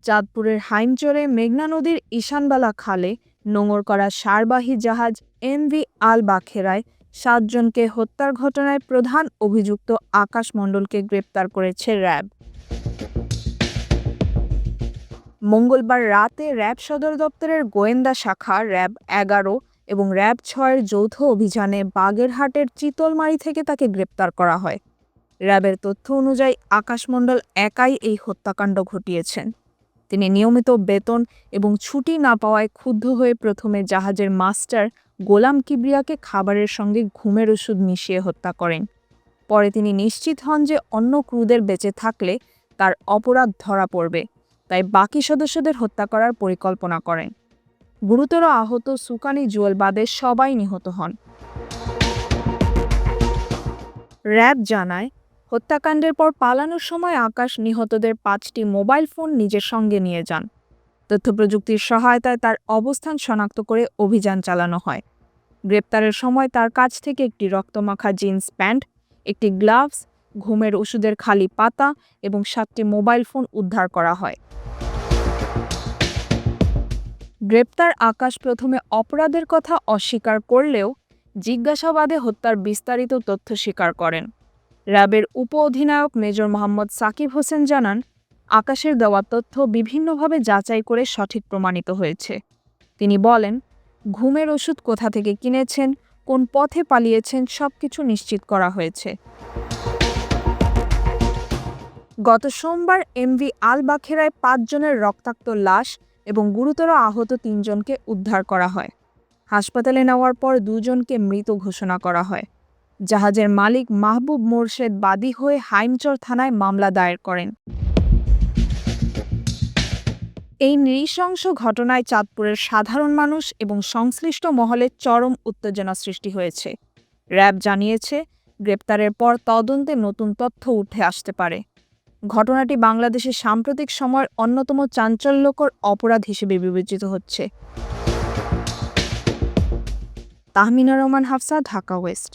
চাঁদপুরের হাইমচরে মেঘনা নদীর ঈশানবালা খালে নোঙর করা সারবাহী জাহাজ এমভি আল বাখেরায় ৭ জনকে হত্যার ঘটনায় প্রধান অভিযুক্ত আকাশ মণ্ডলকে গ্রেপ্তার করেছে র্যাব। মঙ্গলবার রাতে র্যাব সদর দপ্তরের গোয়েন্দা শাখা র্যাব ১১ এবং র্যাব ৬-এর যৌথ অভিযানে বাগেরহাটের চিতলমারী থেকে তাকে গ্রেপ্তার করা হয়। র্যাবের তথ্য অনুযায়ী আকাশ মণ্ডল একাই এই হত্যাকাণ্ড ঘটিয়েছেন। তিনি নিয়মিত বেতন এবং ছুটি না পাওয়ায় ক্ষুব্ধ হয়ে প্রথমে জাহাজের মাস্টার গোলাম কিবরিয়াকে খাবারের সঙ্গে ঘুমের ওষুধ মিশিয়ে হত্যা করেন। পরে তিনি নিশ্চিত হন যে অন্য ক্রুদের বেঁচে থাকলে তার অপরাধ ধরা পড়বে, তাই বাকি সদস্যদের হত্যা করার পরিকল্পনা করেন। গুরুতর আহত সুকানি জুয়েল বাদে সবাই নিহত হন। র্যাব জানায়, হত্যাকাণ্ডের পর পালানোর সময় আকাশ নিহতদের ৫টি মোবাইল ফোন নিজের সঙ্গে নিয়ে যান। তথ্যপ্রযুক্তির সহায়তায় তার অবস্থান শনাক্ত করে অভিযান চালানো হয়। গ্রেপ্তারের সময় তার কাছ থেকে একটি রক্তমাখা জিন্স প্যান্ট, একটি গ্লাভস, ঘুমের ওষুধের খালি পাতা এবং ৭টি মোবাইল ফোন উদ্ধার করা হয়। গ্রেপ্তার আকাশ প্রথমে অপরাধের কথা অস্বীকার করলেও জিজ্ঞাসাবাদে হত্যার বিস্তারিত তথ্য স্বীকার করেন। র্যাবের উপ অধিনায়ক মেজর মোহাম্মদ সাকিব হোসেন জানান, আকাশের দেওয়া তথ্য বিভিন্নভাবে যাচাই করে সঠিক প্রমাণিত হয়েছে। তিনি বলেন, ঘুমের ওষুধ কোথা থেকে কিনেছেন, কোন পথে পালিয়েছেন সবকিছু নিশ্চিত করা হয়েছে। গত সোমবার এমভি আল বাখেরায় ৫ জনের রক্তাক্ত লাশ এবং গুরুতর আহত ৩ জনকে উদ্ধার করা হয়। হাসপাতালে নেওয়ার পর ২ জনকে মৃত ঘোষণা করা হয়। জাহাজের মালিক মাহবুব মোরশেদ বাদী হয়ে হাইমচর থানায় মামলা দায়ের করেন। এই নৃশংস ঘটনায় চাঁদপুরের সাধারণ মানুষ এবং সংশ্লিষ্ট মহলে চরম উত্তেজনা সৃষ্টি হয়েছে। র্যাব জানিয়েছে, গ্রেপ্তারের পর তদন্তে নতুন তথ্য উঠে আসতে পারে। ঘটনাটি বাংলাদেশের সাম্প্রতিক সময়ের অন্যতম চাঞ্চল্যকর অপরাধ হিসেবে বিবেচিত হচ্ছে। তাহমিনা রহমান হাফসা, ঢাকা ওয়েস্ট।